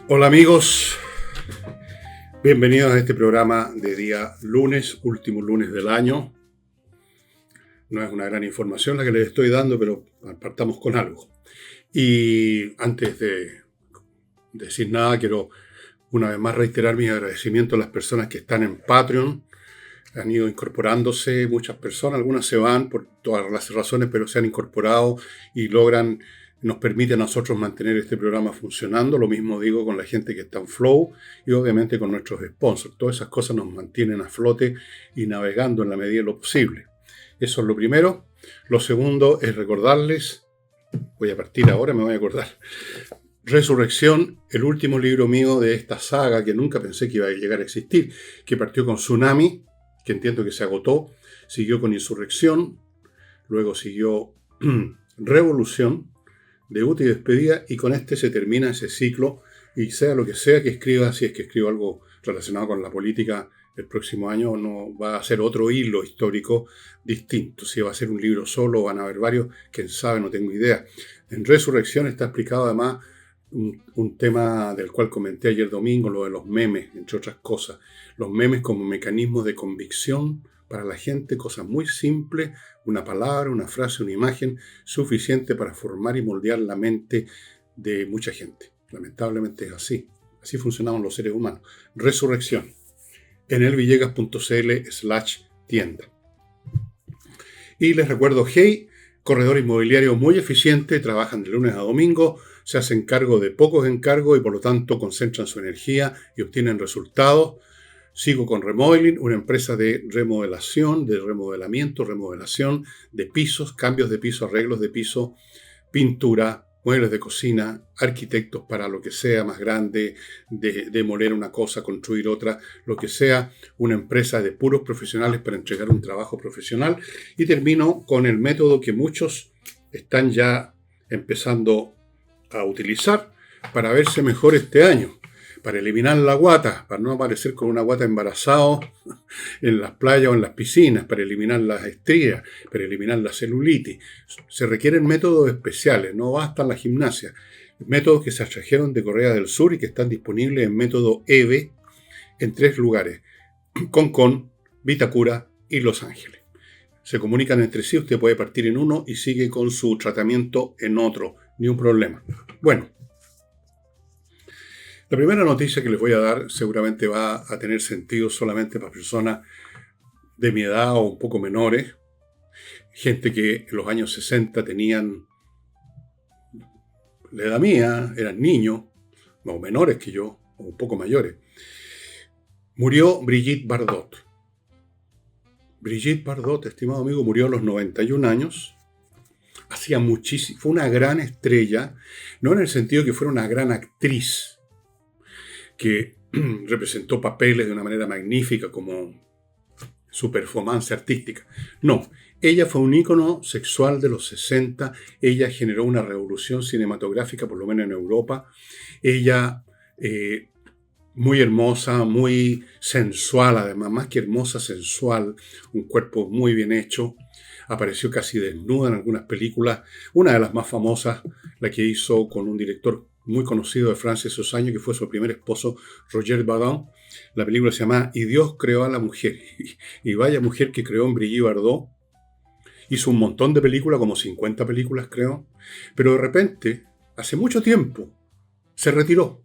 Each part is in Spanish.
Hola amigos, bienvenidos a este programa de día lunes, último lunes del año. No es una gran información la que les estoy dando, pero partamos con algo. Y antes de decir nada, quiero una vez más reiterar mis agradecimientos a las personas que están en Patreon. Han ido incorporándose muchas personas, algunas se van por todas las razones, pero se han incorporado y nos permite a nosotros mantener este programa funcionando. Lo mismo digo con la gente que está en Flow y obviamente con nuestros sponsors. Todas esas cosas nos mantienen a flote y navegando en la medida de lo posible. Eso es lo primero. Lo segundo es recordarles, voy a partir ahora, me voy a acordar. Resurrección, el último libro mío de esta saga que nunca pensé que iba a llegar a existir, que partió con Tsunami, que entiendo que se agotó, siguió con Insurrección, luego siguió Revolución, Debut y Despedida, y con este se termina ese ciclo, y sea lo que sea que escriba, si es que escribo algo relacionado con la política el próximo año, no va a ser otro hilo histórico distinto. Si va a ser un libro solo, van a haber varios, quién sabe, no tengo idea. En Resurrección está explicado además un tema del cual comenté ayer domingo, lo de los memes, entre otras cosas. Los memes como mecanismos de convicción para la gente, cosas muy simples, una palabra, una frase, una imagen, suficiente para formar y moldear la mente de mucha gente. Lamentablemente es así. Así funcionaban los seres humanos. Resurrección. En elvillegas.cl/tienda. Y les recuerdo, Hey, corredor inmobiliario muy eficiente, trabajan de lunes a domingo, se hacen cargo de pocos encargos y por lo tanto concentran su energía y obtienen resultados. Sigo con Remodeling, una empresa de remodelación, de remodelamiento, remodelación de pisos, cambios de piso, arreglos de piso, pintura, muebles de cocina, arquitectos para lo que sea más grande, de demoler una cosa, construir otra, lo que sea, una empresa de puros profesionales para entregar un trabajo profesional. Y termino con el método que muchos están ya empezando a utilizar para verse mejor este año, para eliminar la guata, para no aparecer con una guata embarazado en las playas o en las piscinas, para eliminar las estrías, para eliminar la celulitis. Se requieren métodos especiales, no basta la gimnasia. Métodos que se trajeron de Corea del Sur y que están disponibles en método EVE en 3 lugares: Concón, Vitacura y Los Ángeles. Se comunican entre sí, usted puede partir en uno y sigue con su tratamiento en otro, ni un problema. Bueno, la primera noticia que les voy a dar seguramente va a tener sentido solamente para personas de mi edad o un poco menores, gente que en los años 60 tenían la edad mía, eran niños, o menores que yo, o un poco mayores. Murió Brigitte Bardot. Brigitte Bardot, estimado amigo, murió a los 91 años. Hacía muchísimo, fue una gran estrella, no en el sentido que fuera una gran actriz, que representó papeles de una manera magnífica como su performance artística. No, ella fue un ícono sexual de los 60, ella generó una revolución cinematográfica, por lo menos en Europa. Ella, muy hermosa, muy sensual, además, más que hermosa, sensual, un cuerpo muy bien hecho. Apareció casi desnuda en algunas películas, una de las más famosas, la que hizo con un director muy conocido de Francia esos años, que fue su primer esposo, Roger Badin. La película se llama Y Dios creó a la mujer. Y vaya mujer que creó en Brigitte Bardot. Hizo un montón de películas, como 50 películas creo, pero de repente, hace mucho tiempo, se retiró.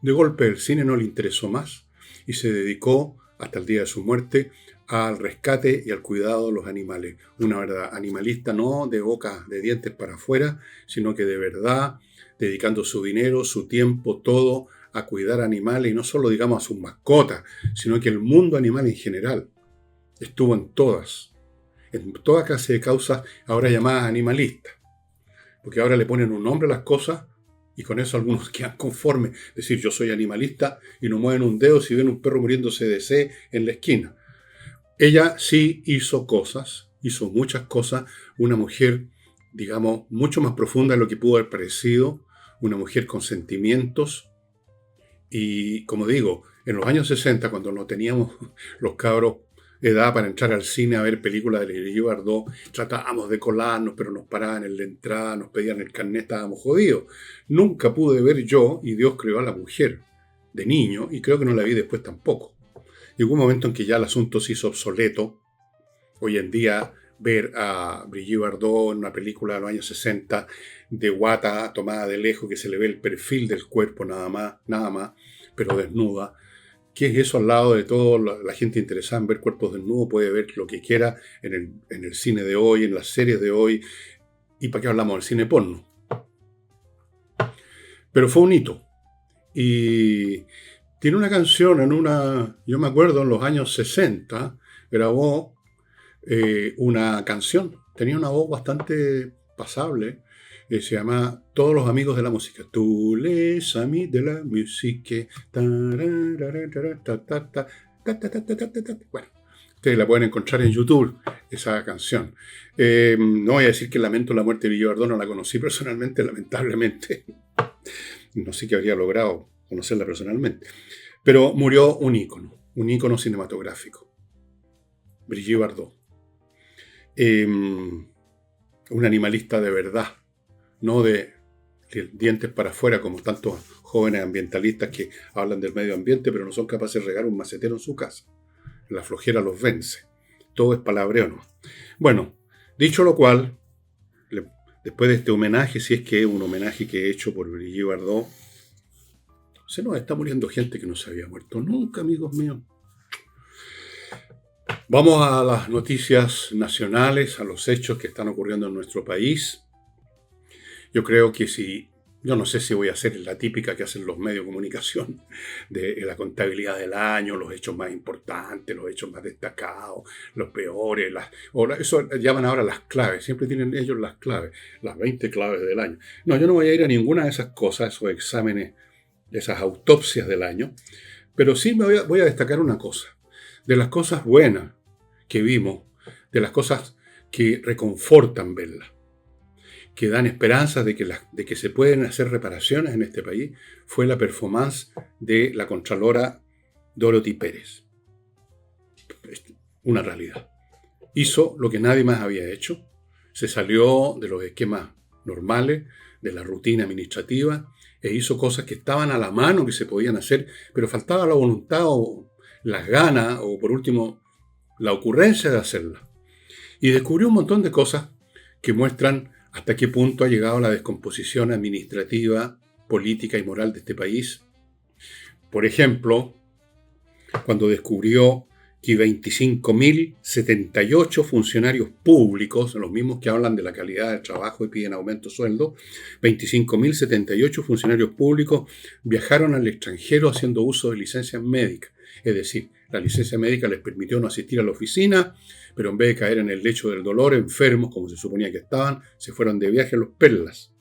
De golpe el cine no le interesó más y se dedicó, hasta el día de su muerte, al rescate y al cuidado de los animales. Una verdad animalista, no de boca, de dientes para afuera, sino que de verdad, dedicando su dinero, su tiempo, todo a cuidar animales, y no solo, digamos, a sus mascotas, sino que el mundo animal en general estuvo en toda clase de causas ahora llamadas animalistas, porque ahora le ponen un nombre a las cosas y con eso algunos quedan conformes, decir yo soy animalista, y no mueven un dedo si ven un perro muriéndose de sed en la esquina. Ella sí hizo cosas, hizo muchas cosas, una mujer, digamos, mucho más profunda de lo que pudo haber parecido, una mujer con sentimientos. Y como digo, en los años 60, cuando no teníamos los cabros edad para entrar al cine a ver películas de Brigitte Bardot, tratábamos de colarnos, pero nos paraban en la entrada, nos pedían el carnet, estábamos jodidos. Nunca pude ver yo Y Dios creó a la mujer de niño, y creo que no la vi después tampoco. Llegó un momento en que ya el asunto se hizo obsoleto. Hoy en día ver a Brigitte Bardot en una película de los años 60 de guata tomada de lejos, que se le ve el perfil del cuerpo nada más, pero desnuda. ¿Qué es eso al lado de todo? La gente interesada en ver cuerpos desnudos puede ver lo que quiera en el cine de hoy, en las series de hoy. ¿Y para qué hablamos del cine porno? Pero fue un hito. Y tiene una canción yo me acuerdo en los años 60, grabó una canción. Tenía una voz bastante pasable. Se llama Todos los amigos de la música. Tous les amis de la musique. Bueno, ustedes la pueden encontrar en YouTube, esa canción. No voy a decir que lamento la muerte de Brigitte Bardot, no la conocí personalmente, lamentablemente. No sé qué habría logrado conocerla personalmente. Pero murió un ícono cinematográfico. Brigitte Bardot. Un animalista de verdad, no de dientes para afuera como tantos jóvenes ambientalistas que hablan del medio ambiente pero no son capaces de regar un macetero en su casa. La flojera los vence. Todo es palabreo, ¿no? Bueno, dicho lo cual, después de este homenaje, si es que es un homenaje que he hecho por Brigitte Bardot, se nos está muriendo gente que no se había muerto nunca, amigos míos. Vamos a las noticias nacionales, a los hechos que están ocurriendo en nuestro país. Yo creo que yo no sé si voy a hacer la típica que hacen los medios de comunicación, de la contabilidad del año, los hechos más importantes, los hechos más destacados, los peores, eso llaman ahora las claves, siempre tienen ellos las claves, las 20 claves del año. No, yo no voy a ir a ninguna de esas cosas, esos exámenes, esas autopsias del año, pero sí voy a destacar una cosa, de las cosas buenas que vimos, de las cosas que reconfortan verlas, que dan esperanzas de que se pueden hacer reparaciones en este país, fue la performance de la contralora Dorothy Pérez. Una realidad. Hizo lo que nadie más había hecho, se salió de los esquemas normales, de la rutina administrativa, e hizo cosas que estaban a la mano, que se podían hacer, pero faltaba la voluntad o las ganas, o por último, la ocurrencia de hacerla. Y descubrió un montón de cosas que muestran hasta qué punto ha llegado la descomposición administrativa, política y moral de este país. Por ejemplo, cuando descubrió que 25.078 funcionarios públicos, los mismos que hablan de la calidad del trabajo y piden aumento de sueldo, 25.078 funcionarios públicos viajaron al extranjero haciendo uso de licencias médicas. Es decir, la licencia médica les permitió no asistir a la oficina, pero en vez de caer en el lecho del dolor, enfermos, como se suponía que estaban, se fueron de viaje a los Perlas.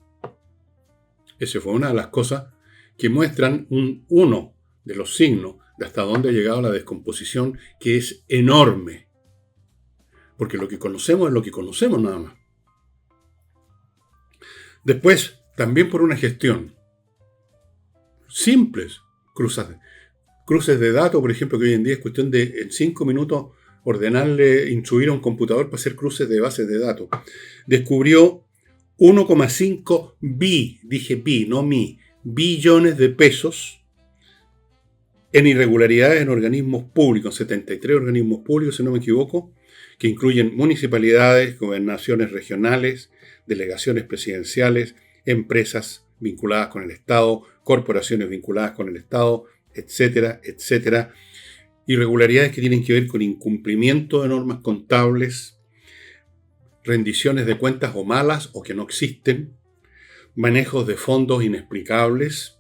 Esa fue una de las cosas que muestran uno de los signos de hasta dónde ha llegado la descomposición, que es enorme. Porque lo que conocemos es lo que conocemos nada más. Después, también por una gestión. Simples cruces de datos, por ejemplo, que hoy en día es cuestión de en 5 minutos instruir a un computador para hacer cruces de bases de datos. Descubrió 1,5 billones de pesos en irregularidades en organismos públicos, 73 organismos públicos, si no me equivoco, que incluyen municipalidades, gobernaciones regionales, delegaciones presidenciales, empresas vinculadas con el Estado, corporaciones vinculadas con el Estado, etcétera, etcétera. Irregularidades que tienen que ver con incumplimiento de normas contables, rendiciones de cuentas o malas o que no existen, manejos de fondos inexplicables,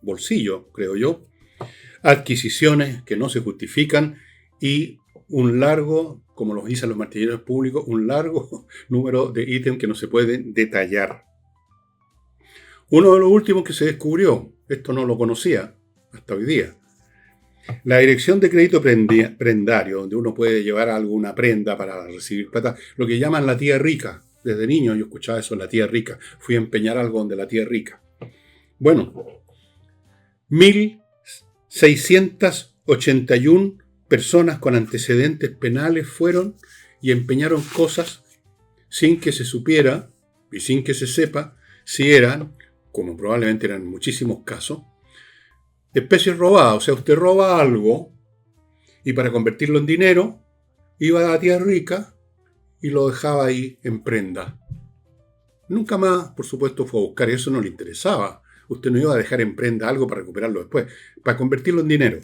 bolsillo, creo yo, adquisiciones que no se justifican y un largo, como los dicen los martilleros públicos, un largo número de ítems que no se pueden detallar. Uno de los últimos que se descubrió, esto no lo conocía hasta hoy día, la dirección de crédito prendario, donde uno puede llevar alguna prenda para recibir plata, lo que llaman la tía rica. Desde niño yo escuchaba eso, la tía rica. Fui a empeñar algo donde la tía rica. Bueno, 1.681 personas con antecedentes penales fueron y empeñaron cosas sin que se supiera y sin que se sepa si eran, como probablemente eran en muchísimos casos, especies robadas. O sea, usted roba algo y para convertirlo en dinero iba a la tía rica y lo dejaba ahí en prenda. Nunca más, por supuesto, fue a buscar, eso no le interesaba. Usted no iba a dejar en prenda algo para recuperarlo después, para convertirlo en dinero.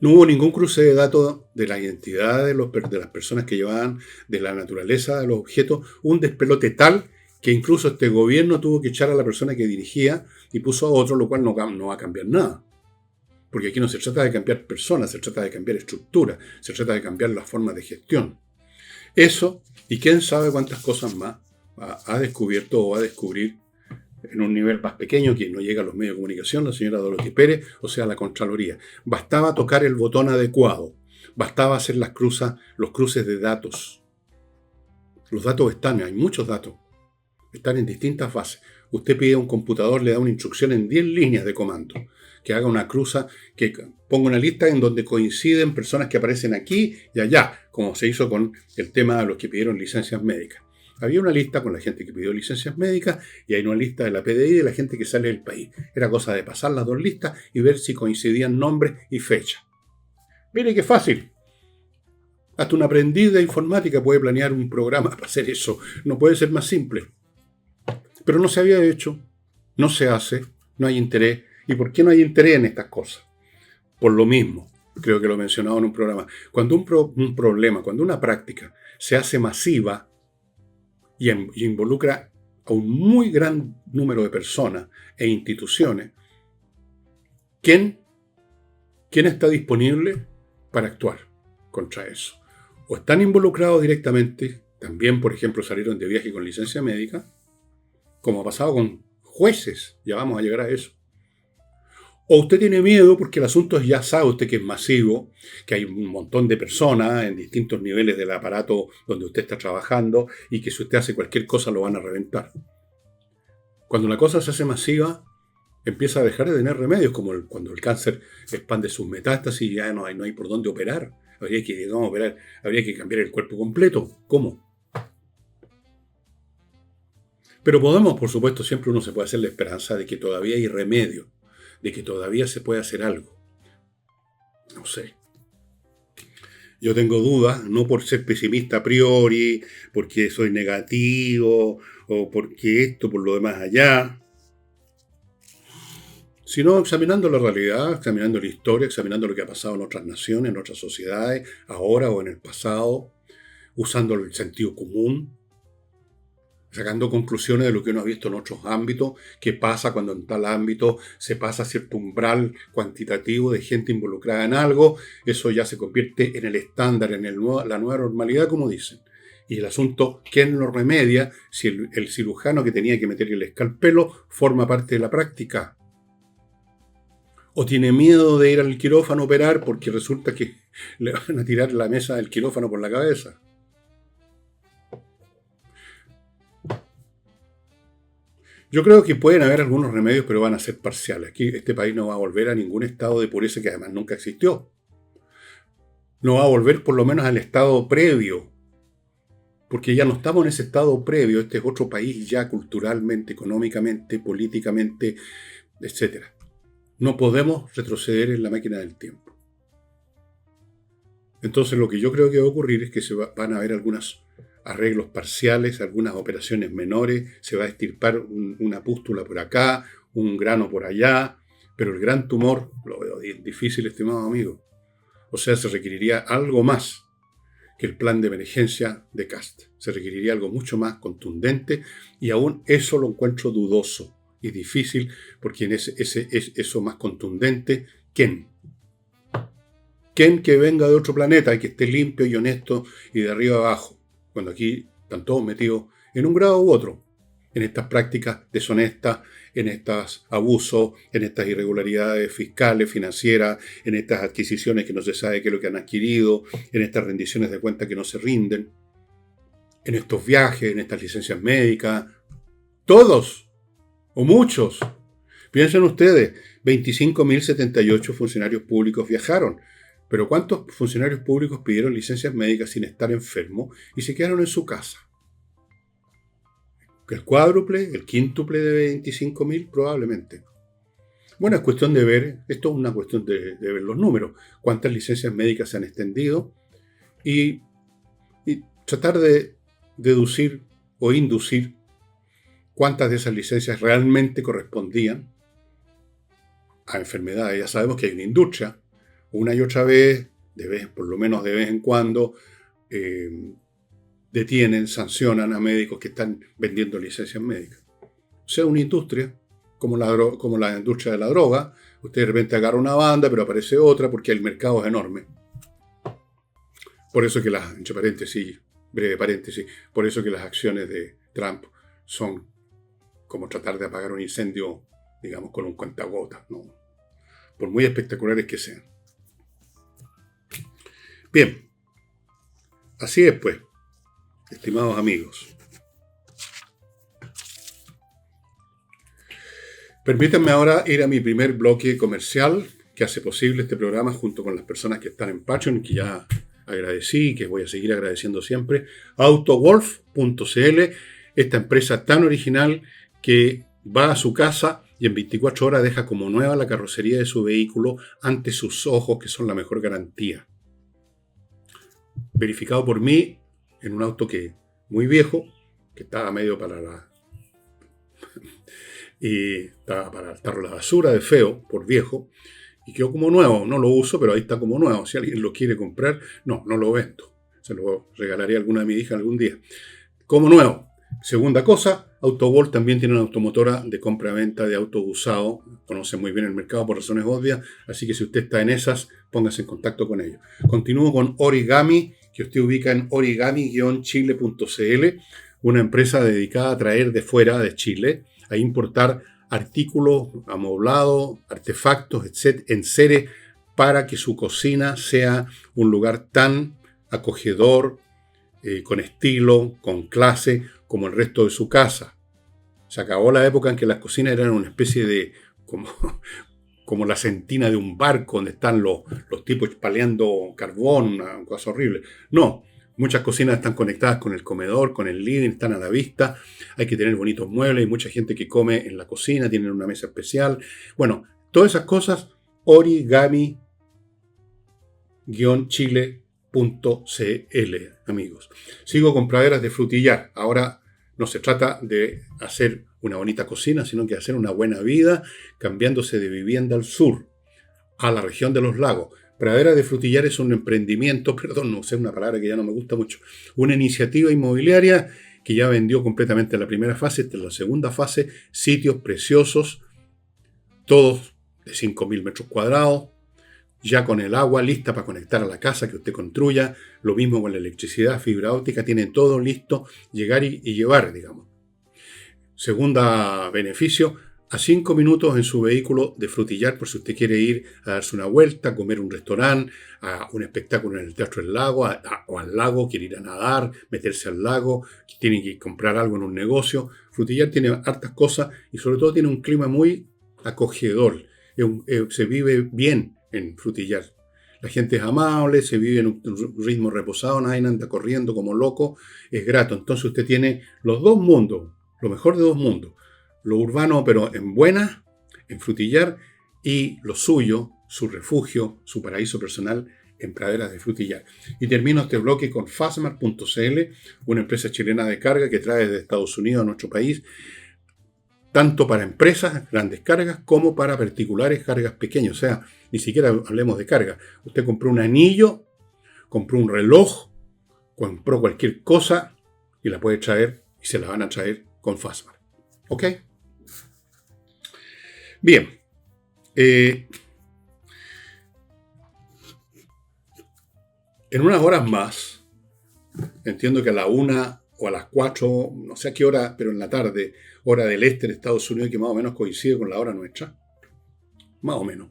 No hubo ningún cruce de datos de la identidad de las personas que llevaban, de la naturaleza de los objetos, un despelote tal que incluso este gobierno tuvo que echar a la persona que dirigía y puso a otro, lo cual no va a cambiar nada. Porque aquí no se trata de cambiar personas, se trata de cambiar estructuras, se trata de cambiar las formas de gestión. Eso, y quién sabe cuántas cosas más ha descubierto o va a descubrir en un nivel más pequeño, que no llega a los medios de comunicación, la señora Dorothy Pérez, o sea, la Contraloría. Bastaba tocar el botón adecuado, bastaba hacer los cruces de datos. Los datos están, hay muchos datos, están en distintas bases. Usted pide a un computador, le da una instrucción en 10 líneas de comando, que haga una cruza, que ponga una lista en donde coinciden personas que aparecen aquí y allá, como se hizo con el tema de los que pidieron licencias médicas. Había una lista con la gente que pidió licencias médicas y hay una lista de la PDI de la gente que sale del país. Era cosa de pasar las dos listas y ver si coincidían nombres y fecha. Mire qué fácil. Hasta un aprendiz de informática puede planear un programa para hacer eso. No puede ser más simple. Pero no se había hecho, no se hace, no hay interés. ¿Y por qué no hay interés en estas cosas? Por lo mismo, creo que lo he mencionado en un programa. Cuando un problema, cuando una práctica se hace masiva, y involucra a un muy gran número de personas e instituciones, ¿quién está disponible para actuar contra eso? O están involucrados directamente, también, por ejemplo, salieron de viaje con licencia médica, como ha pasado con jueces, ya vamos a llegar a eso. O usted tiene miedo porque el asunto ya sabe usted que es masivo, que hay un montón de personas en distintos niveles del aparato donde usted está trabajando y que si usted hace cualquier cosa lo van a reventar. Cuando la cosa se hace masiva, empieza a dejar de tener remedios, como cuando el cáncer expande sus metástasis y ya no hay por dónde operar. Habría que cambiar el cuerpo completo. ¿Cómo? Pero podemos, por supuesto, siempre uno se puede hacer la esperanza de que todavía hay remedio, de que todavía se puede hacer algo. No sé. Yo tengo dudas, no por ser pesimista a priori, porque soy negativo, o porque esto, por lo demás allá, sino examinando la realidad, examinando la historia, examinando lo que ha pasado en otras naciones, en otras sociedades, ahora o en el pasado, usando el sentido común, sacando conclusiones de lo que uno ha visto en otros ámbitos, qué pasa cuando en tal ámbito se pasa a cierto umbral cuantitativo de gente involucrada en algo, eso ya se convierte en el estándar, en la nueva normalidad, como dicen. Y el asunto, ¿quién lo remedia si el cirujano que tenía que meter el escalpelo forma parte de la práctica? O tiene miedo de ir al quirófano a operar porque resulta que le van a tirar la mesa del quirófano por la cabeza. Yo creo que pueden haber algunos remedios, pero van a ser parciales. Aquí este país no va a volver a ningún estado de pureza que además nunca existió. No va a volver por lo menos al estado previo, porque ya no estamos en ese estado previo. Este es otro país ya culturalmente, económicamente, políticamente, etc. No podemos retroceder en la máquina del tiempo. Entonces lo que yo creo que va a ocurrir es que van a haber algunos arreglos parciales, algunas operaciones menores, se va a extirpar una pústula por acá, un grano por allá, pero el gran tumor lo veo difícil, estimado amigo. O sea, se requeriría algo más que el plan de emergencia de Kast. Se requeriría algo mucho más contundente y aún eso lo encuentro dudoso y difícil, porque en eso más contundente, ¿quién? ¿Quién que venga de otro planeta y que esté limpio y honesto y de arriba abajo? Cuando aquí están todos metidos en un grado u otro, en estas prácticas deshonestas, en estos abusos, en estas irregularidades fiscales, financieras, en estas adquisiciones que no se sabe qué es lo que han adquirido, en estas rendiciones de cuentas que no se rinden, en estos viajes, en estas licencias médicas. Todos, o muchos. Piensen ustedes, 25.078 funcionarios públicos viajaron. Pero ¿cuántos funcionarios públicos pidieron licencias médicas sin estar enfermos y se quedaron en su casa? El cuádruple, el quíntuple de 25.000 probablemente. Bueno, es cuestión de ver, esto es una cuestión de ver los números, cuántas licencias médicas se han extendido y tratar de deducir o inducir cuántas de esas licencias realmente correspondían a enfermedades. Ya sabemos que hay una industria, una y otra vez, por lo menos de vez en cuando, detienen, sancionan a médicos que están vendiendo licencias médicas. O sea, una industria, como la industria de la droga, usted de repente agarra una banda, pero aparece otra porque el mercado es enorme. Por eso que entre paréntesis, breve paréntesis, por eso que las acciones de Trump son como tratar de apagar un incendio, digamos, con un cuentagotas, ¿no? Por muy espectaculares que sean. Bien, así es pues, estimados amigos. Permítanme ahora ir a mi primer bloque comercial que hace posible este programa junto con las personas que están en Patreon, que ya agradecí y que voy a seguir agradeciendo siempre. Autowolf.cl, esta empresa tan original que va a su casa y en 24 horas deja como nueva la carrocería de su vehículo ante sus ojos, que son la mejor garantía. Verificado por mí en un auto muy viejo, que estaba medio estaba para el tarro de la basura, de feo, por viejo, y quedó como nuevo. No lo uso, pero ahí está como nuevo. Si alguien lo quiere comprar, no lo vendo. Se lo regalaría a alguna de mis hijas algún día. Como nuevo. Segunda cosa, Autowolf también tiene una automotora de compra-venta de autos usados. Conoce muy bien el mercado por razones obvias, así que si usted está en esas, póngase en contacto con ellos. Continúo con Origami, que usted ubica en origami-chile.cl, una empresa dedicada a traer de fuera de Chile, a importar artículos amoblados, artefactos, etc., en serie, para que su cocina sea un lugar tan acogedor, con estilo, con clase, como el resto de su casa. Se acabó la época en que las cocinas eran una especie de, como la sentina de un barco, donde están los tipos paleando carbón, una cosa horrible. No, muchas cocinas están conectadas con el comedor, con el living, están a la vista. Hay que tener bonitos muebles, hay mucha gente que come en la cocina, tienen una mesa especial. Bueno, todas esas cosas, origami-chile.cl, amigos. Sigo con praderas de frutillar. Ahora no se trata de hacer una bonita cocina, sino que hacer una buena vida, cambiándose de vivienda al sur, a la región de los lagos. Praderas de frutillar es un emprendimiento, no sé, una palabra que ya no me gusta mucho, una iniciativa inmobiliaria que ya vendió completamente la primera fase. Esta es la segunda fase, sitios preciosos, todos de 5.000 metros cuadrados, ya con el agua lista para conectar a la casa que usted construya, lo mismo con la electricidad, fibra óptica, tiene todo listo, llegar y llevar, digamos. Segunda beneficio, a 5 minutos en su vehículo de frutillar, por si usted quiere ir a darse una vuelta, a comer un restaurante, a un espectáculo en el Teatro del Lago, o al lago, quiere ir a nadar, meterse al lago, tiene que comprar algo en un negocio. Frutillar tiene hartas cosas y sobre todo tiene un clima muy acogedor. Se vive bien en Frutillar. La gente es amable, se vive en un ritmo reposado, nadie anda corriendo como loco, es grato. Entonces usted tiene los dos mundos, lo mejor de dos mundos. Lo urbano, pero en buena, en Frutillar, y lo suyo, su refugio, su paraíso personal, en praderas de Frutillar. Y termino este bloque con Fastmark.cl, una empresa chilena de carga que trae desde Estados Unidos a nuestro país, tanto para empresas, grandes cargas, como para particulares, cargas pequeñas. O sea, ni siquiera hablemos de carga. Usted compró un anillo, compró un reloj, compró cualquier cosa y la puede traer y se la van a traer con Fastmark. ¿Ok? Bien. En unas horas más, entiendo que a la 1 o a las 4, no sé a qué hora, pero en la tarde, hora del este de Estados Unidos, que más o menos coincide con la hora nuestra, más o menos,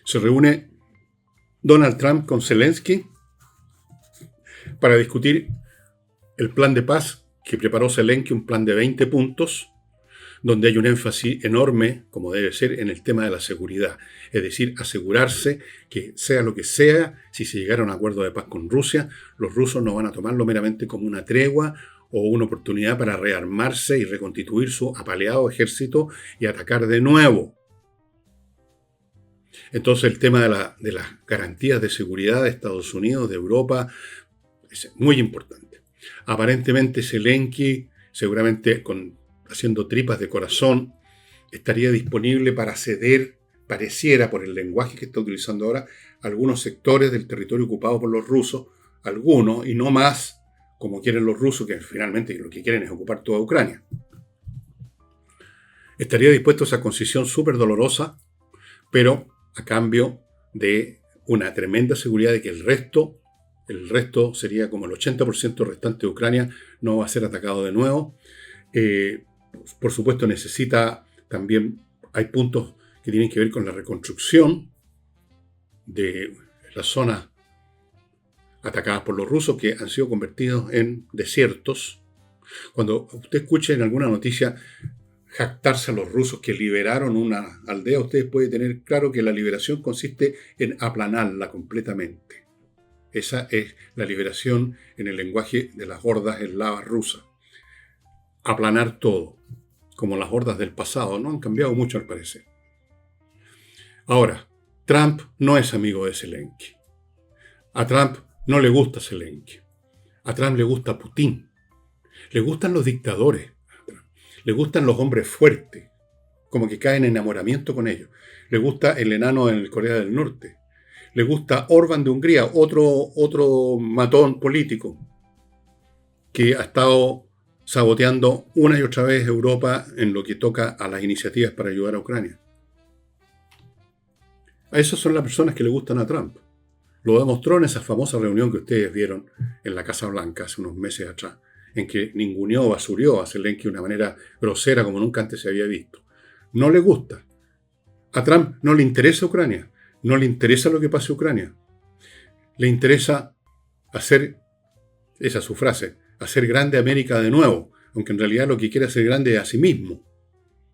se reúne Donald Trump con Zelensky para discutir el plan de paz que preparó Zelensky, un plan de 20 puntos, donde hay un énfasis enorme, como debe ser, en el tema de la seguridad. Es decir, asegurarse que sea lo que sea, si se llegara a un acuerdo de paz con Rusia, los rusos no van a tomarlo meramente como una tregua o una oportunidad para rearmarse y reconstituir su apaleado ejército y atacar de nuevo. Entonces el tema de las garantías de seguridad de Estados Unidos, de Europa, es muy importante. Aparentemente Zelensky, seguramente haciendo tripas de corazón, estaría disponible para ceder, pareciera por el lenguaje que está utilizando ahora, algunos sectores del territorio ocupado por los rusos, algunos, y no más como quieren los rusos, que finalmente lo que quieren es ocupar toda Ucrania. Estaría dispuesto a esa concesión súper dolorosa, pero a cambio de una tremenda seguridad de que el resto sería como el 80% restante de Ucrania, no va a ser atacado de nuevo. Por supuesto también hay puntos que tienen que ver con la reconstrucción de las zonas atacadas por los rusos, que han sido convertidos en desiertos. Cuando usted escuche en alguna noticia jactarse a los rusos que liberaron una aldea, usted puede tener claro que la liberación consiste en aplanarla completamente. Esa es la liberación en el lenguaje de las hordas eslavas rusas. Aplanar todo, como las hordas del pasado, no han cambiado mucho al parecer. Ahora, Trump no es amigo de Zelensky. A Trump no le gusta Zelensky. A Trump le gusta Putin. Le gustan los dictadores. Le gustan los hombres fuertes, como que caen en enamoramiento con ellos. Le gusta el enano en Corea del Norte. Le gusta Orbán de Hungría, otro matón político que ha estado saboteando una y otra vez Europa en lo que toca a las iniciativas para ayudar a Ucrania. A esas son las personas que le gustan a Trump. Lo demostró en esa famosa reunión que ustedes vieron en la Casa Blanca hace unos meses atrás, en que ninguneó o basurió a Zelensky de una manera grosera como nunca antes se había visto. No le gusta. A Trump no le interesa Ucrania. No le interesa lo que pase en Ucrania. Le interesa hacer, esa es su frase, hacer grande América de nuevo, aunque en realidad lo que quiere hacer grande es a sí mismo.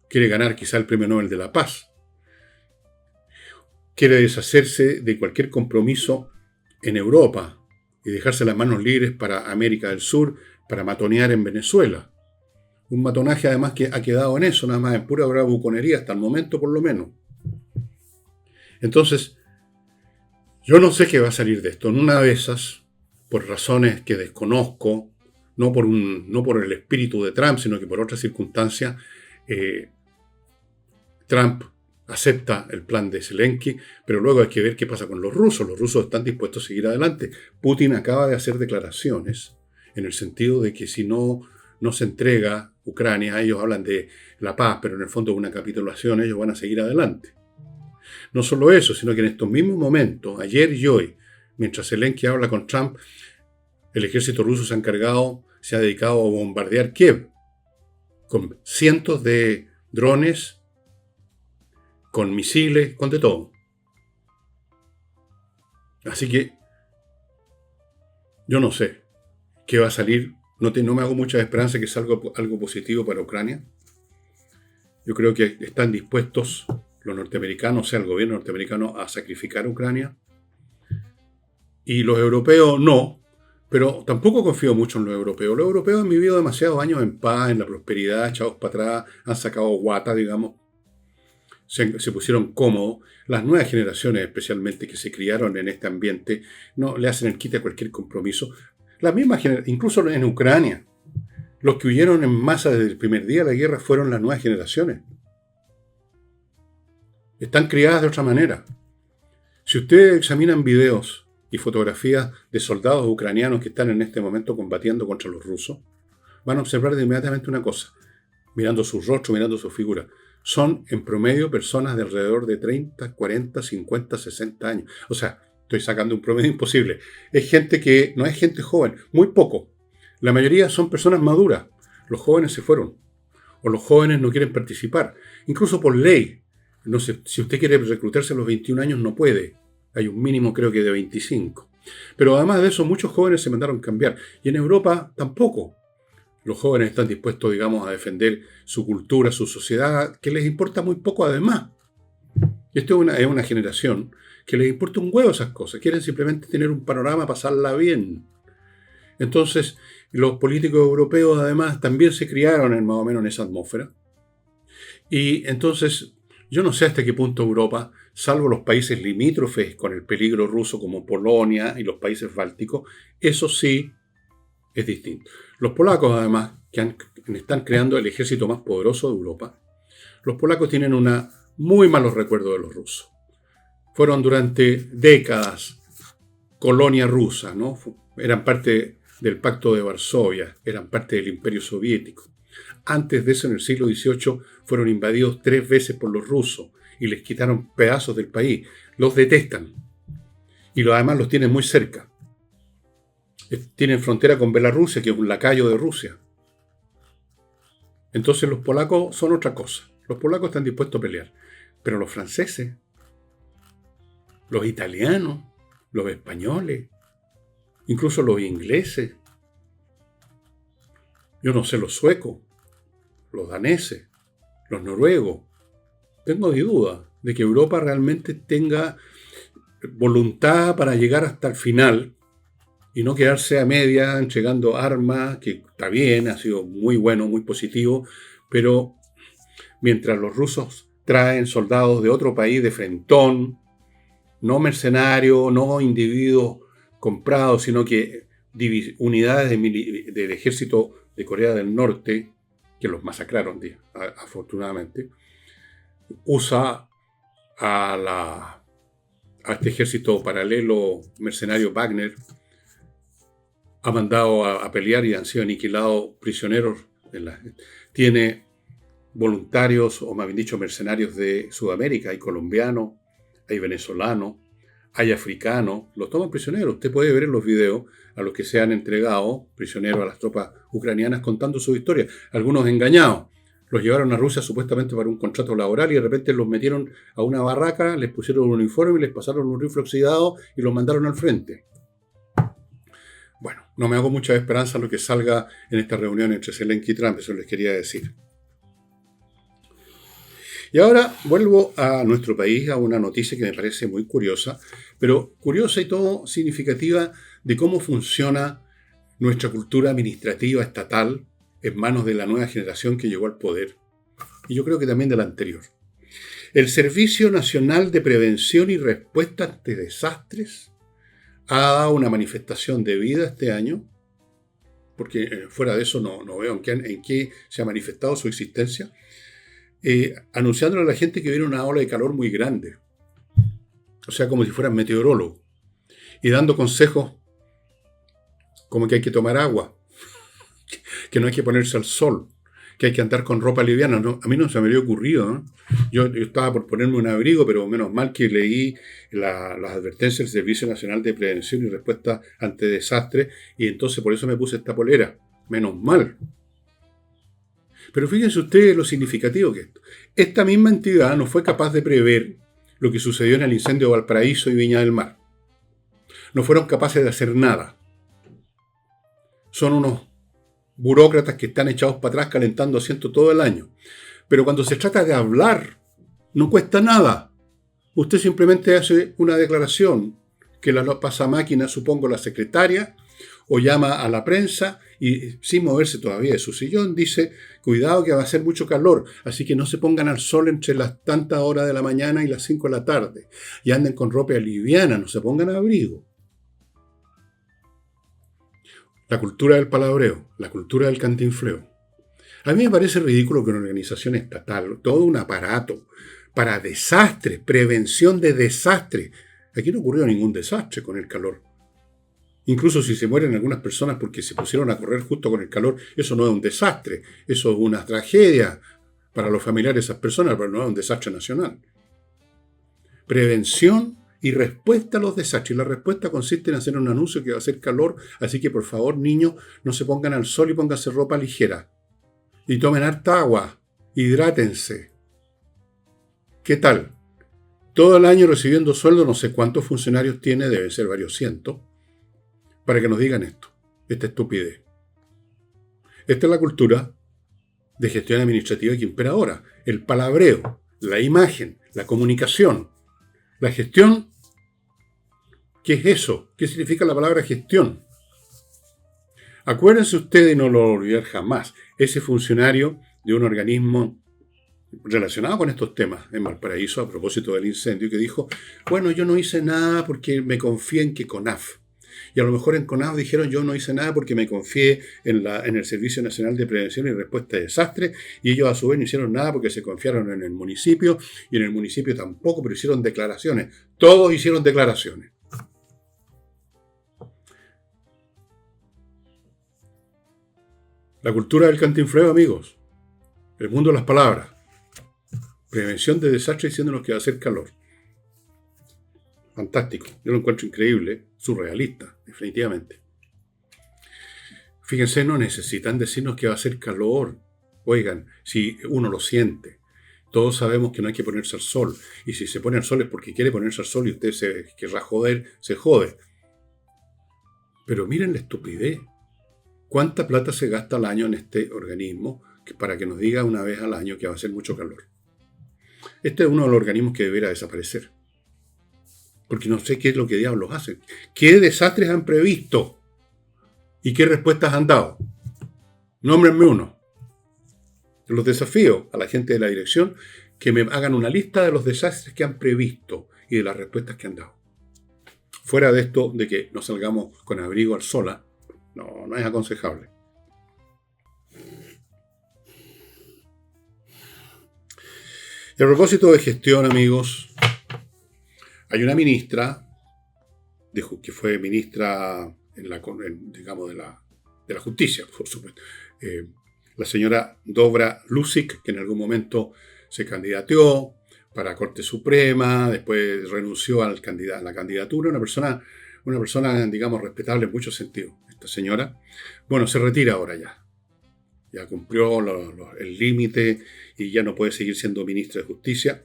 Quiere ganar quizá el Premio Nobel de la Paz. Quiere deshacerse de cualquier compromiso en Europa y dejarse las manos libres para América del Sur, para matonear en Venezuela. Un matonaje además que ha quedado en eso, nada más en pura bravuconería, hasta el momento por lo menos. Entonces, yo no sé qué va a salir de esto. En una de esas, por razones que desconozco, no por el espíritu de Trump, sino que por otras circunstancias, Trump acepta el plan de Zelensky, pero luego hay que ver qué pasa con los rusos. Los rusos están dispuestos a seguir adelante. Putin acaba de hacer declaraciones en el sentido de que si no se entrega Ucrania, ellos hablan de la paz, pero en el fondo es una capitulación, ellos van a seguir adelante. No solo eso, sino que en estos mismos momentos, ayer y hoy, mientras Zelensky habla con Trump, el ejército ruso se ha dedicado a bombardear Kiev con cientos de drones, con misiles, con de todo. Así que yo no sé qué va a salir. No me hago mucha esperanza que salga algo positivo para Ucrania. Yo creo que están dispuestos los norteamericanos, o sea, el gobierno norteamericano, a sacrificar a Ucrania. Y los europeos no, pero tampoco confío mucho en los europeos. Los europeos han vivido demasiados años en paz, en la prosperidad, echados para atrás, han sacado guata, digamos. Se pusieron cómodos. Las nuevas generaciones, especialmente, que se criaron en este ambiente, no le hacen el quite a cualquier compromiso. Las mismas incluso en Ucrania, los que huyeron en masa desde el primer día de la guerra fueron las nuevas generaciones. Están criadas de otra manera. Si ustedes examinan videos y fotografías de soldados ucranianos que están en este momento combatiendo contra los rusos, van a observar de inmediatamente una cosa, mirando su rostro, mirando su figura. Son en promedio personas de alrededor de 30, 40, 50, 60 años. O sea, estoy sacando un promedio imposible. Es gente que no es gente joven, muy poco. La mayoría son personas maduras. Los jóvenes se fueron. O los jóvenes no quieren participar. Incluso por ley. No sé, si usted quiere reclutarse a los 21 años no puede. Hay un mínimo creo que de 25. Pero además de eso, muchos jóvenes se mandaron cambiar. Y en Europa tampoco. Los jóvenes están dispuestos, digamos, a defender su cultura, su sociedad, que les importa muy poco además. Esto es una generación que les importa un huevo esas cosas. Quieren simplemente tener un panorama, pasarla bien. Entonces, los políticos europeos además también se criaron más o menos en esa atmósfera. Y entonces, yo no sé hasta qué punto Europa, salvo los países limítrofes con el peligro ruso como Polonia y los países bálticos, eso sí es distinto. Los polacos además, que están creando el ejército más poderoso de Europa, los polacos tienen muy malos recuerdos de los rusos. Fueron durante décadas colonia rusa, ¿no? Eran parte del Pacto de Varsovia, eran parte del Imperio Soviético. Antes de eso, en el siglo XVIII, fueron invadidos 3 veces por los rusos y les quitaron pedazos del país. Los detestan. Y además los tienen muy cerca. Tienen frontera con Bielorrusia, que es un lacayo de Rusia. Entonces los polacos son otra cosa. Los polacos están dispuestos a pelear. Pero los franceses, los italianos, los españoles, incluso los ingleses, yo no sé, los suecos, los daneses, los noruegos. Tengo duda de que Europa realmente tenga voluntad para llegar hasta el final y no quedarse a media entregando armas, que está bien, ha sido muy bueno, muy positivo, pero mientras los rusos traen soldados de otro país de frentón, no mercenarios, no individuos comprados, sino que unidades del ejército de Corea del Norte, que los masacraron, afortunadamente, usa a este ejército paralelo mercenario Wagner, ha mandado a pelear y han sido aniquilados prisioneros. Tiene voluntarios, o más bien dicho, mercenarios de Sudamérica, hay colombianos, hay venezolanos, hay africanos, los toman prisioneros. Usted puede ver en los videos a los que se han entregado prisioneros a las tropas ucranianas contando su historia. Algunos engañados. Los llevaron a Rusia supuestamente para un contrato laboral y de repente los metieron a una barraca, les pusieron un uniforme y les pasaron un rifle oxidado y los mandaron al frente. Bueno, no me hago mucha esperanza en lo que salga en esta reunión entre Zelensky y Trump, eso les quería decir. Y ahora vuelvo a nuestro país, a una noticia que me parece muy curiosa, pero curiosa y todo significativa de cómo funciona nuestra cultura administrativa estatal en manos de la nueva generación que llegó al poder. Y yo creo que también de la anterior. El Servicio Nacional de Prevención y Respuesta ante Desastres ha dado una manifestación de vida este año, porque fuera de eso no veo en qué se ha manifestado su existencia, anunciándole a la gente que viene una ola de calor muy grande, o sea, como si fueran meteorólogos, y dando consejos como que hay que tomar agua, que no hay que ponerse al sol, que hay que andar con ropa liviana. No, a mí no se me había ocurrido, ¿no? Yo estaba por ponerme un abrigo, pero menos mal que leí las advertencias del Servicio Nacional de Prevención y Respuesta ante Desastres, y entonces por eso me puse esta polera. Menos mal. Pero fíjense ustedes lo significativo que es esto. Esta misma entidad no fue capaz de prever lo que sucedió en el incendio de Valparaíso y Viña del Mar. No fueron capaces de hacer nada. Son unos burócratas que están echados para atrás calentando asiento todo el año. Pero cuando se trata de hablar, no cuesta nada. Usted simplemente hace una declaración que la pasa a máquina, supongo la secretaria, o llama a la prensa y sin moverse todavía de su sillón dice: cuidado que va a hacer mucho calor, así que no se pongan al sol entre las tantas horas de la mañana y las 5 de la tarde. Y anden con ropa liviana, no se pongan abrigo. La cultura del palabreo, la cultura del cantinfleo. A mí me parece ridículo que una organización estatal, todo un aparato para desastres, prevención de desastres. Aquí no ocurrió ningún desastre con el calor. Incluso si se mueren algunas personas porque se pusieron a correr justo con el calor, eso no es un desastre, eso es una tragedia para los familiares de esas personas, pero no es un desastre nacional. Prevención y respuesta a los desastres. Y la respuesta consiste en hacer un anuncio que va a hacer calor, así que por favor, niños, no se pongan al sol y pónganse ropa ligera. Y tomen harta agua, hidrátense. ¿Qué tal? Todo el año recibiendo sueldo, no sé cuántos funcionarios tiene, deben ser varios cientos, para que nos digan esto, esta estupidez. Esta es la cultura de gestión administrativa que impera ahora. El palabreo, la imagen, la comunicación, la gestión. ¿Qué es eso? ¿Qué significa la palabra gestión? Acuérdense ustedes, y no lo olvidar jamás, ese funcionario de un organismo relacionado con estos temas en Valparaíso, a propósito del incendio, que dijo, bueno, yo no hice nada porque me confié en que CONAF. Y a lo mejor en CONAF dijeron, yo no hice nada porque me confié en el Servicio Nacional de Prevención y Respuesta a Desastres, y ellos a su vez no hicieron nada porque se confiaron en el municipio, y en el municipio tampoco, pero hicieron declaraciones. Todos hicieron declaraciones. La cultura del cantinfleo, amigos. El mundo de las palabras. Prevención de desastres diciéndonos que va a hacer calor. Fantástico. Yo lo encuentro increíble, surrealista, definitivamente. Fíjense, no necesitan decirnos que va a hacer calor. Oigan, si uno lo siente. Todos sabemos que no hay que ponerse al sol. Y si se pone al sol es porque quiere ponerse al sol y usted se querrá joder, se jode. Pero miren la estupidez. ¿Cuánta plata se gasta al año en este organismo para que nos diga una vez al año que va a hacer mucho calor? Este es uno de los organismos que deberá desaparecer. Porque no sé qué es lo que diablos hacen. ¿Qué desastres han previsto? ¿Y qué respuestas han dado? Nómbrenme uno. Los desafío a la gente de la dirección que me hagan una lista de los desastres que han previsto y de las respuestas que han dado. Fuera de esto de que nos salgamos con abrigo al sol, no es aconsejable. Y a propósito de gestión, amigos, hay una ministra, que fue ministra digamos, de la justicia, por supuesto, la señora Dobra Lusic, que en algún momento se candidateó para Corte Suprema, después renunció a la candidatura, una persona, digamos, respetable en muchos sentidos. Esta señora, bueno, se retira ahora ya. Ya cumplió el límite y ya no puede seguir siendo ministra de Justicia.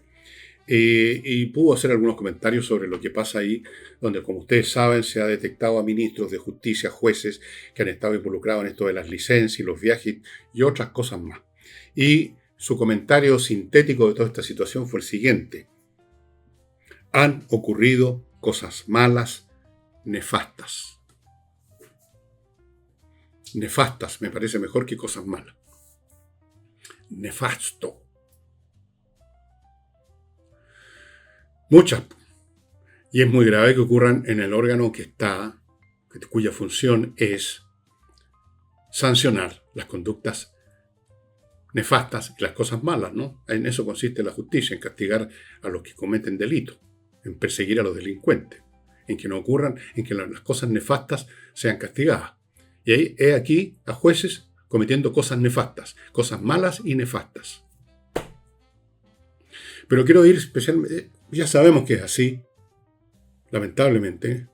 Y pudo hacer algunos comentarios sobre lo que pasa ahí, donde, como ustedes saben, se ha detectado a ministros de justicia, jueces, que han estado involucrados en esto de las licencias y los viajes y otras cosas más. Y su comentario sintético de toda esta situación fue el siguiente. Han ocurrido cosas malas, nefastas. Nefastas, me parece mejor que cosas malas. Nefasto. Muchas. Y es muy grave que ocurran en el órgano cuya función es sancionar las conductas nefastas y las cosas malas, ¿no? En eso consiste la justicia, en castigar a los que cometen delitos, en perseguir a los delincuentes, en que no ocurran, en que las cosas nefastas sean castigadas. Y ahí he aquí a jueces cometiendo cosas nefastas, cosas malas y nefastas. Pero quiero ir especialmente, ya sabemos que es así, lamentablemente.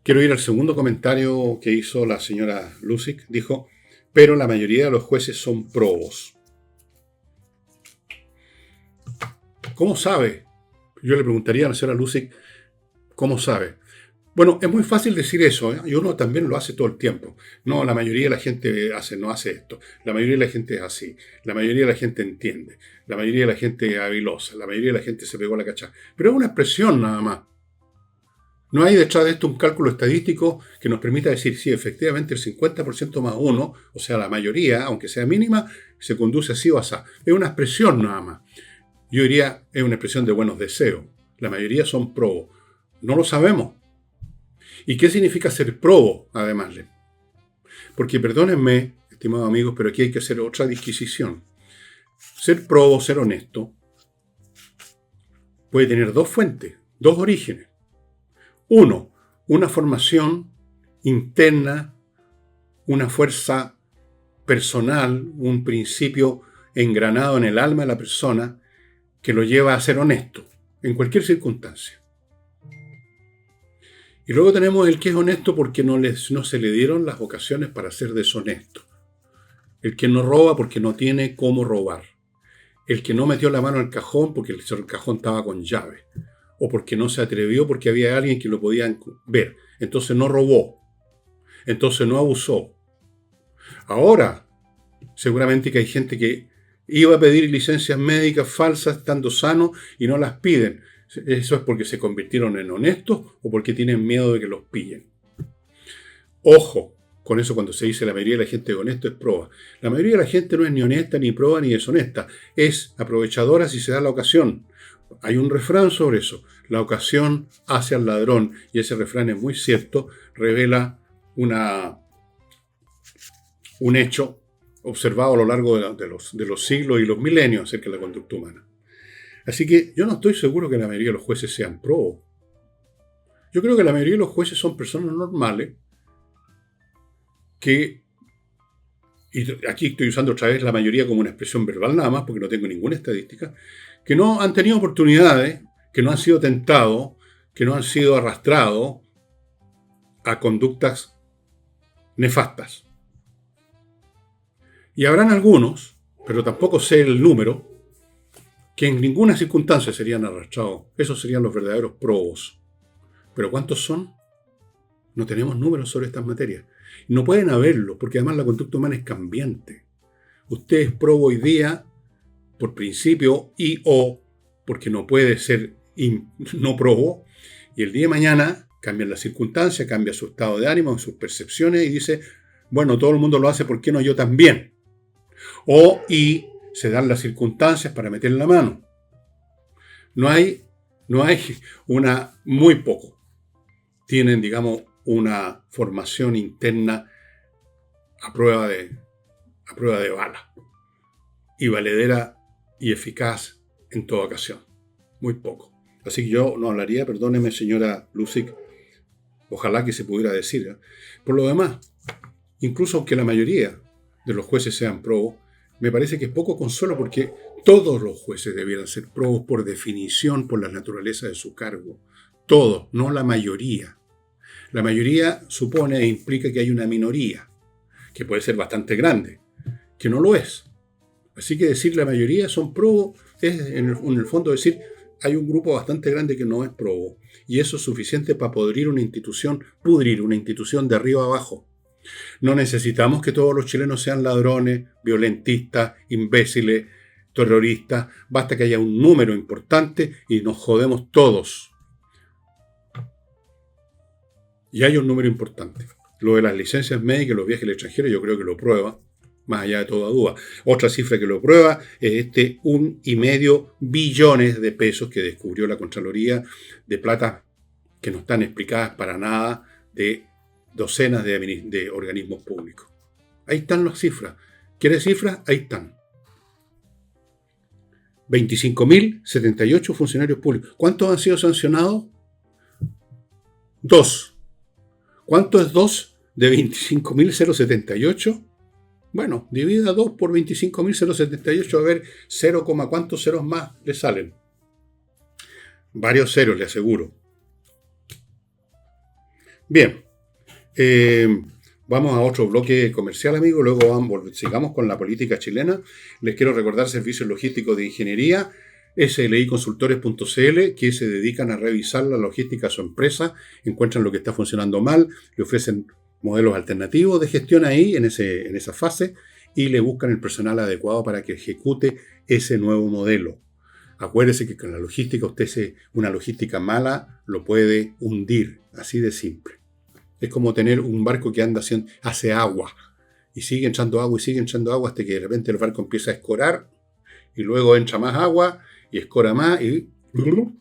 Quiero ir al segundo comentario que hizo la señora Lusic. Dijo, pero la mayoría de los jueces son probos. ¿Cómo sabe? Yo le preguntaría a la señora Lusic, ¿cómo sabe? Bueno, es muy fácil decir eso, ¿eh? Y uno también lo hace todo el tiempo. No, la mayoría de la gente no hace esto. La mayoría de la gente es así. La mayoría de la gente entiende. La mayoría de la gente es habilosa. La mayoría de la gente se pegó la cacha. Pero es una expresión nada más. No hay detrás de esto un cálculo estadístico que nos permita decir si efectivamente el 50% más uno, o sea, la mayoría, aunque sea mínima, se conduce así o así. Es una expresión nada más. Yo diría, es una expresión de buenos deseos. La mayoría son probos. No lo sabemos. ¿Y qué significa ser probo, además? Porque perdónenme, estimados amigos, pero aquí hay que hacer otra disquisición. Ser probo, ser honesto, puede tener dos fuentes, dos orígenes. Uno, una formación interna, una fuerza personal, un principio engranado en el alma de la persona que lo lleva a ser honesto en cualquier circunstancia. Y luego tenemos el que es honesto porque no se le dieron las ocasiones para ser deshonesto. El que no roba porque no tiene cómo robar. El que no metió la mano al cajón porque el cajón estaba con llave. O porque no se atrevió porque había alguien que lo podía ver. Entonces no robó. Entonces no abusó. Ahora, Seguramente que hay gente que iba a pedir licencias médicas falsas estando sano y no las piden. Eso es porque se convirtieron en honestos o porque tienen miedo de que los pillen. Ojo con eso cuando se dice la mayoría de la gente es honesto, es proba. La mayoría de la gente no es ni honesta, ni proba, ni deshonesta. Es aprovechadora si se da la ocasión. Hay un refrán sobre eso. La ocasión hace al ladrón. Y ese refrán es muy cierto. Revela un hecho observado a lo largo de los siglos y los milenios acerca de la conducta humana. Así que yo no estoy seguro que la mayoría de los jueces sean probos. Yo creo que la mayoría de los jueces son personas normales que, y aquí estoy usando otra vez la mayoría como una expresión verbal nada más, porque no tengo ninguna estadística, que no han tenido oportunidades, que no han sido tentados, que no han sido arrastrados a conductas nefastas. Y habrán algunos, pero tampoco sé el número, que en ninguna circunstancia serían arrastrados. Esos serían los verdaderos probos. ¿Pero cuántos son? No tenemos números sobre estas materias. No pueden haberlo, porque además la conducta humana es cambiante. Usted es probo hoy día, por principio, y o porque no puede ser no probo, y el día de mañana cambian las circunstancias, cambia su estado de ánimo, sus percepciones, y dice, bueno, todo el mundo lo hace, ¿por qué no yo también? Y se dan las circunstancias para meter la mano. No hay muy poco. Tienen, digamos, una formación interna a prueba de bala y valedera y eficaz en toda ocasión. Muy poco. Así que yo no hablaría, perdóneme señora Lusic, ojalá que se pudiera decir. ¿Eh? Por lo demás, incluso aunque la mayoría de los jueces sean probos, me parece que es poco consuelo porque todos los jueces debieran ser probos por definición, por la naturaleza de su cargo. Todos, no la mayoría. La mayoría supone e implica que hay una minoría, que puede ser bastante grande, que no lo es. Así que decir la mayoría son probos es en el fondo decir hay un grupo bastante grande que no es probo. Y eso es suficiente para pudrir una institución de arriba abajo. No necesitamos que todos los chilenos sean ladrones, violentistas, imbéciles, terroristas. Basta que haya un número importante y nos jodemos todos. Y hay un número importante. Lo de las licencias médicas y los viajes al extranjero yo creo que lo prueba, más allá de toda duda. Otra cifra que lo prueba es 1,5 billones de pesos que descubrió la Contraloría de plata que no están explicadas para nada de docenas de organismos públicos. Ahí están las cifras. ¿Quieres cifras? Ahí están. 25.078 funcionarios públicos. ¿Cuántos han sido sancionados? 2. ¿Cuánto es 2 de 25.078? Bueno, divida 2 por 25.078 a ver 0, ¿cuántos ceros más le salen? Varios ceros, le aseguro. Bien. Vamos a otro bloque comercial, amigos. Luego sigamos con la política chilena. Les quiero recordar servicios logísticos de ingeniería, sliconsultores.cl, que se dedican a revisar la logística de su empresa, encuentran lo que está funcionando mal, le ofrecen modelos alternativos de gestión ahí, en esa fase, y le buscan el personal adecuado para que ejecute ese nuevo modelo. Acuérdese que con la logística, una logística mala lo puede hundir, así de simple. Es como tener un barco que hace agua, y sigue echando agua hasta que de repente el barco empieza a escorar, y luego entra más agua, y escora más, y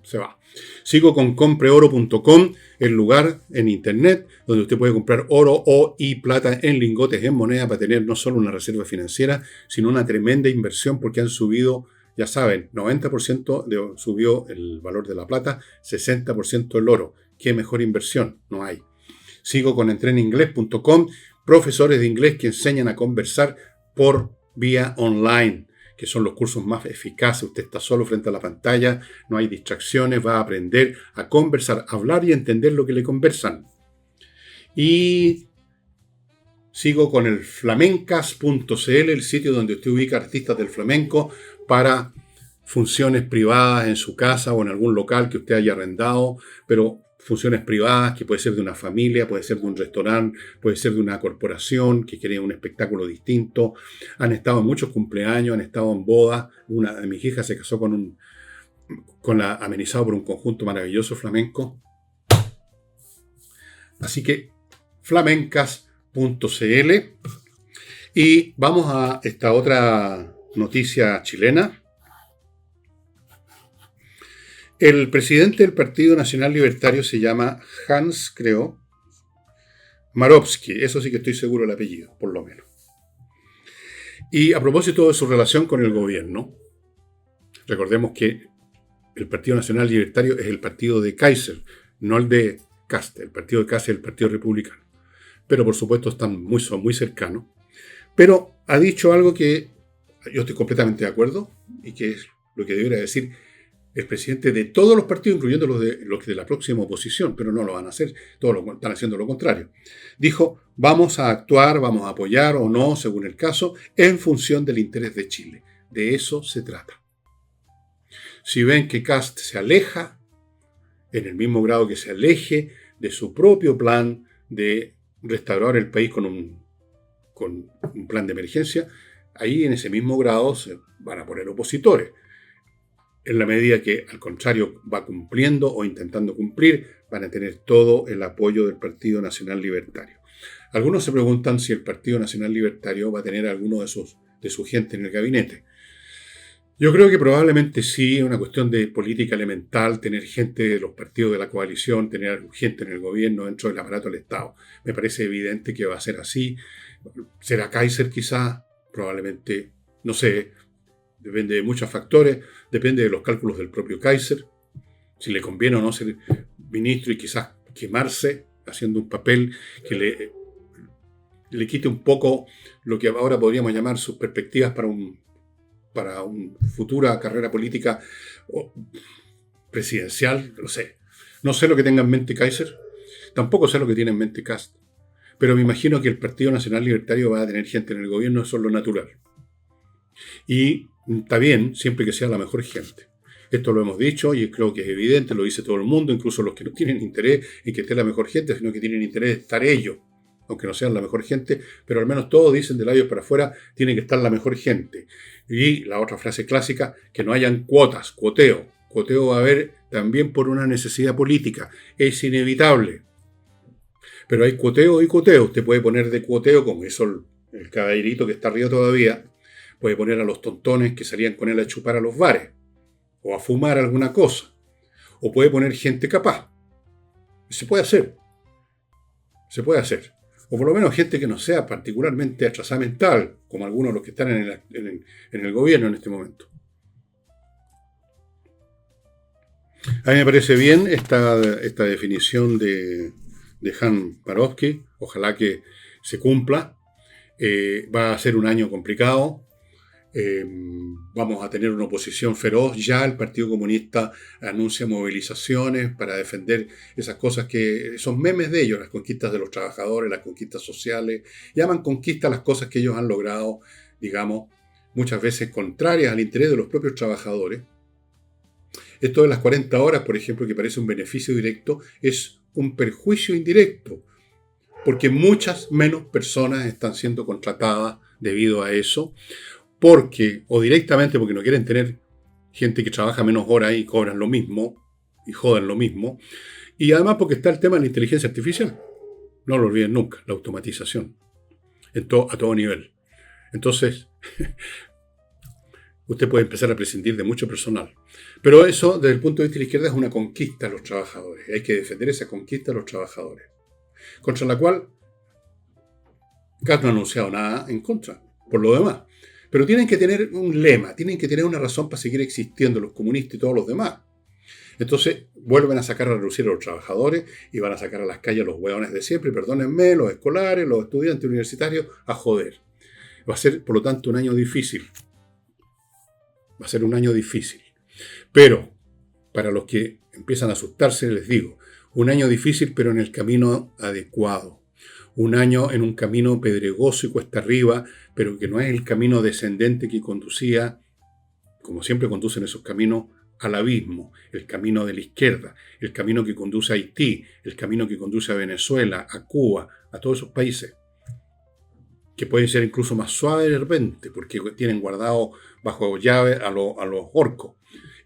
se va. Sigo con compreoro.com, el lugar en internet donde usted puede comprar oro y plata en lingotes, en moneda, para tener no solo una reserva financiera, sino una tremenda inversión, porque han subido, ya saben, 90% subió el valor de la plata, 60% el oro. ¿Qué mejor inversión? No hay. Sigo con entreninglés.com, profesores de inglés que enseñan a conversar por vía online, que son los cursos más eficaces. Usted está solo frente a la pantalla, no hay distracciones, va a aprender a conversar, a hablar y entender lo que le conversan. Y sigo con el flamencas.cl, el sitio donde usted ubica artistas del flamenco para funciones privadas en su casa o en algún local que usted haya arrendado, pero funciones privadas, que puede ser de una familia, puede ser de un restaurante, puede ser de una corporación que quiere un espectáculo distinto. Han estado en muchos cumpleaños, han estado en bodas. Una de mis hijas se casó amenizado por un conjunto maravilloso flamenco. Así que flamencas.cl. Y vamos a esta otra noticia chilena. El presidente del Partido Nacional Libertario se llama Hans, creo, Marowski. Eso sí que estoy seguro del apellido, por lo menos. Y a propósito de su relación con el gobierno, recordemos que el Partido Nacional Libertario es el partido de Kaiser, no el de Kast. El partido de Kast es el Partido Republicano. Pero por supuesto son muy cercanos. Pero ha dicho algo que yo estoy completamente de acuerdo y que es lo que debería decir el presidente de todos los partidos, incluyendo los de la próxima oposición, pero no lo van a hacer, todos están haciendo lo contrario. Dijo, vamos a actuar, vamos a apoyar o no, según el caso, en función del interés de Chile. De eso se trata. Si ven que Kast se aleja, en el mismo grado que se aleje de su propio plan de restaurar el país con un plan de emergencia, ahí en ese mismo grado se van a poner opositores. En la medida que, al contrario, va cumpliendo o intentando cumplir, van a tener todo el apoyo del Partido Nacional Libertario. Algunos se preguntan si el Partido Nacional Libertario va a tener a alguno de su gente en el gabinete. Yo creo que probablemente sí, es una cuestión de política elemental, tener gente de los partidos de la coalición, tener gente en el gobierno dentro del aparato del Estado. Me parece evidente que va a ser así. ¿Será Kaiser quizás? Probablemente, no sé. Depende de muchos factores, depende de los cálculos del propio Kaiser, si le conviene o no ser ministro y quizás quemarse haciendo un papel que le quite un poco lo que ahora podríamos llamar sus perspectivas para una futura carrera política presidencial, no sé. No sé lo que tenga en mente Kaiser, tampoco sé lo que tiene en mente Kast, pero me imagino que el Partido Nacional Libertario va a tener gente en el gobierno, eso es lo natural. Y está bien, siempre que sea la mejor gente. Esto lo hemos dicho y creo que es evidente, lo dice todo el mundo, incluso los que no tienen interés en que esté la mejor gente, sino que tienen interés en estar ellos, aunque no sean la mejor gente, pero al menos todos dicen de labios para afuera, tiene que estar la mejor gente. Y la otra frase clásica, que no hayan cuotas, cuoteo. Cuoteo va a haber también por una necesidad política, es inevitable. Pero hay cuoteo y cuoteo. Usted puede poner de cuoteo, como hizo el caballerito que está arriba todavía, puede poner a los tontones que salían con él a chupar a los bares o a fumar alguna cosa. O puede poner gente capaz. Se puede hacer. Se puede hacer. O por lo menos gente que no sea particularmente atrasada mental, como algunos de los que están en el gobierno en este momento. A mí me parece bien esta definición de Hans Marowski. Ojalá que se cumpla. Va a ser un año complicado. Vamos a tener una oposición feroz. Ya el Partido Comunista anuncia movilizaciones para defender esas cosas que son memes de ellos, las conquistas de los trabajadores, las conquistas sociales. Llaman conquista las cosas que ellos han logrado, digamos, muchas veces contrarias al interés de los propios trabajadores. Esto de las 40 horas, por ejemplo, que parece un beneficio directo, es un perjuicio indirecto, porque muchas menos personas están siendo contratadas debido a eso, o directamente porque no quieren tener gente que trabaja menos horas y cobran lo mismo, y jodan lo mismo, y además porque está el tema de la inteligencia artificial. No lo olviden nunca, la automatización, a todo nivel. Entonces, usted puede empezar a prescindir de mucho personal. Pero eso, desde el punto de vista de la izquierda, es una conquista a los trabajadores. Hay que defender esa conquista a los trabajadores, contra la cual Kast no ha anunciado nada en contra, por lo demás. Pero tienen que tener un lema, tienen que tener una razón para seguir existiendo los comunistas y todos los demás. Entonces vuelven a sacar a reducir a los trabajadores y van a sacar a las calles a los hueones de siempre, perdónenme, los escolares, los estudiantes universitarios, a joder. Va a ser, por lo tanto, un año difícil. Va a ser un año difícil. Pero, para los que empiezan a asustarse, les digo, un año difícil pero en el camino adecuado. Un año en un camino pedregoso y cuesta arriba, pero que no es el camino descendente que conducía, como siempre conducen esos caminos, al abismo, el camino de la izquierda, el camino que conduce a Haití, el camino que conduce a Venezuela, a Cuba, a todos esos países, que pueden ser incluso más suaves de repente, porque tienen guardado bajo llave a los orcos.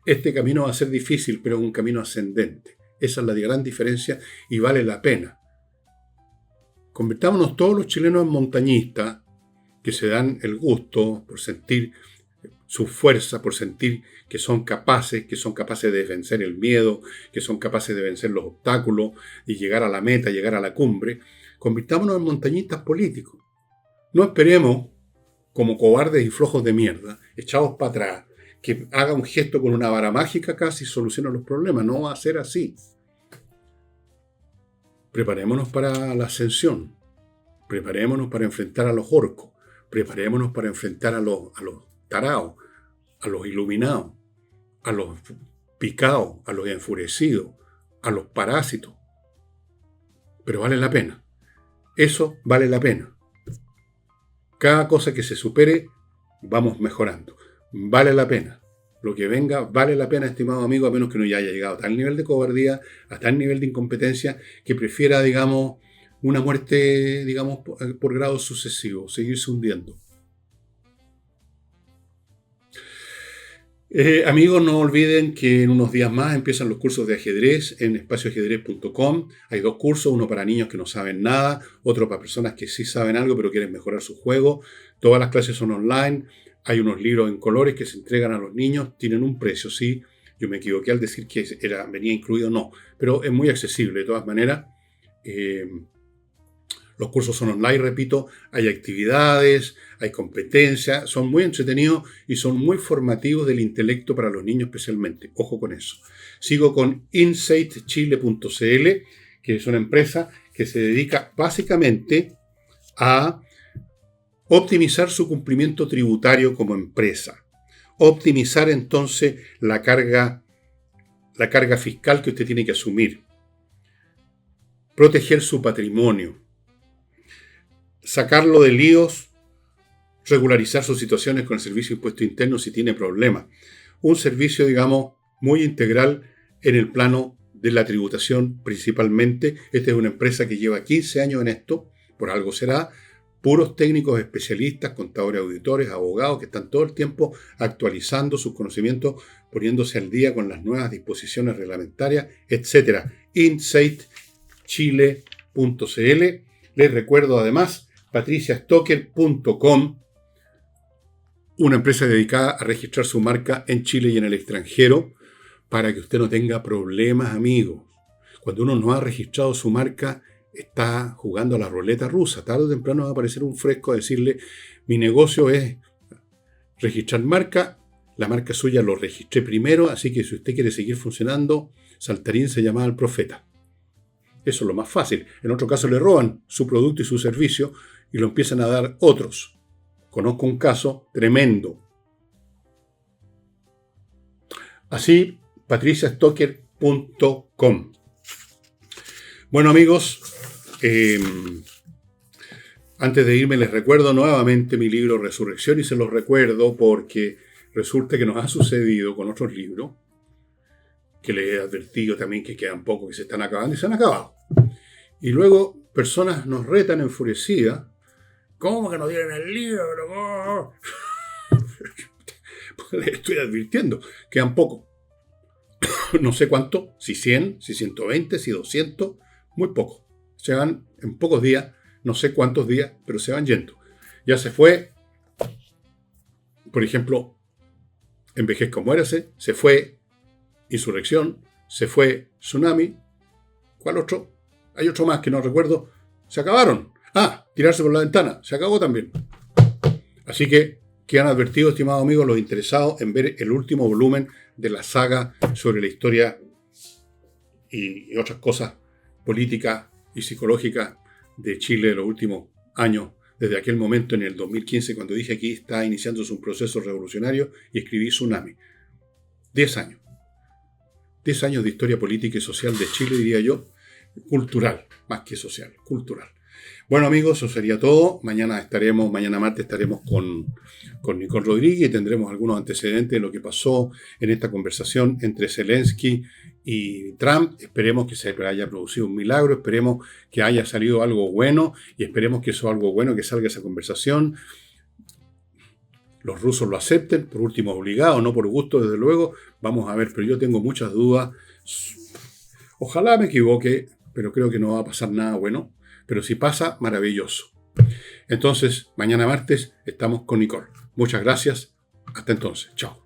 Este camino va a ser difícil, pero es un camino ascendente. Esa es la gran diferencia y vale la pena. Convirtámonos todos los chilenos en montañistas que se dan el gusto por sentir su fuerza, por sentir que son capaces de vencer el miedo, que son capaces de vencer los obstáculos y llegar a la meta, llegar a la cumbre. Convirtámonos en montañistas políticos. No esperemos, como cobardes y flojos de mierda, echados para atrás, que haga un gesto con una vara mágica casi y solucione los problemas. No va a ser así. Preparémonos para la ascensión. Preparémonos para enfrentar a los orcos. Preparémonos para enfrentar a los tarados, a los iluminados, a los picados, a los enfurecidos, a los parásitos. Pero vale la pena. Eso vale la pena. Cada cosa que se supere, vamos mejorando. Vale la pena. Lo que venga vale la pena, estimado amigo, a menos que no ya haya llegado a tal nivel de cobardía, a tal nivel de incompetencia, que prefiera, digamos, una muerte, digamos, por grados sucesivos, seguirse hundiendo. Amigos, no olviden que en unos días más empiezan los cursos de ajedrez en espacioajedrez.com. Hay 2 cursos, uno para niños que no saben nada, otro para personas que sí saben algo pero quieren mejorar su juego. Todas las clases son online. Hay unos libros en colores que se entregan a los niños, tienen un precio, sí. Yo me equivoqué al decir que venía incluido, no, pero es muy accesible de todas maneras. Los cursos son online, repito, hay actividades, hay competencias, son muy entretenidos y son muy formativos del intelecto para los niños especialmente. Ojo con eso. Sigo con insightchile.cl, que es una empresa que se dedica básicamente a optimizar su cumplimiento tributario como empresa. Optimizar entonces la carga fiscal que usted tiene que asumir. Proteger su patrimonio. Sacarlo de líos, regularizar sus situaciones con el Servicio de Impuesto Interno si tiene problemas. Un servicio, digamos, muy integral en el plano de la tributación principalmente. Esta es una empresa que lleva 15 años en esto, por algo será. Puros técnicos especialistas, contadores, auditores, abogados que están todo el tiempo actualizando sus conocimientos, poniéndose al día con las nuevas disposiciones reglamentarias, etc. insightchile.cl. Les recuerdo además patriciastocker.com, una empresa dedicada a registrar su marca en Chile y en el extranjero para que usted no tenga problemas, amigos. Cuando uno no ha registrado su marca, está jugando a la ruleta rusa. Tarde o temprano va a aparecer un fresco a decirle: mi negocio es registrar marca, la marca suya lo registré primero, así que si usted quiere seguir funcionando, saltarín se llama al profeta. Eso es lo más fácil. En otro caso le roban su producto y su servicio y lo empiezan a dar otros. Conozco un caso tremendo. Así, patriciastocker.com. Bueno, amigos, antes de irme les recuerdo nuevamente mi libro Resurrección, y se los recuerdo porque resulta que nos ha sucedido con otros libros que les he advertido también que quedan pocos, que se están acabando y se han acabado. Y luego personas nos retan enfurecidas: ¿cómo que nos dieron el libro? Pues les estoy advirtiendo, quedan pocos. No sé cuánto, si 100, si 120, si 200, muy poco. Se van en pocos días, no sé cuántos días, pero se van yendo. Ya se fue, por ejemplo, Envejezca o Muérase, se fue Insurrección, se fue Tsunami. ¿Cuál otro? Hay otro más que no recuerdo. Se acabaron. Tirarse por la ventana. Se acabó también. Así que quedan advertidos, estimados amigos, los interesados en ver el último volumen de la saga sobre la historia y otras cosas políticas y psicológicas de Chile de los últimos años, desde aquel momento en el 2015, cuando dije aquí está iniciándose un proceso revolucionario, y escribí Tsunami. 10 años. 10 años de historia política y social de Chile, diría yo, cultural, más que social, cultural. Bueno amigos, eso sería todo. Mañana martes estaremos con Nicole Rodríguez y tendremos algunos antecedentes de lo que pasó en esta conversación entre Zelensky y Trump. Esperemos que se haya producido un milagro, esperemos que haya salido algo bueno y esperemos que eso algo bueno que salga esa conversación. Los rusos lo acepten, por último obligado, no por gusto, desde luego. Vamos a ver, pero yo tengo muchas dudas. Ojalá me equivoque, pero creo que no va a pasar nada bueno. Pero si pasa, maravilloso. Entonces, mañana martes estamos con Nicole. Muchas gracias. Hasta entonces. Chao.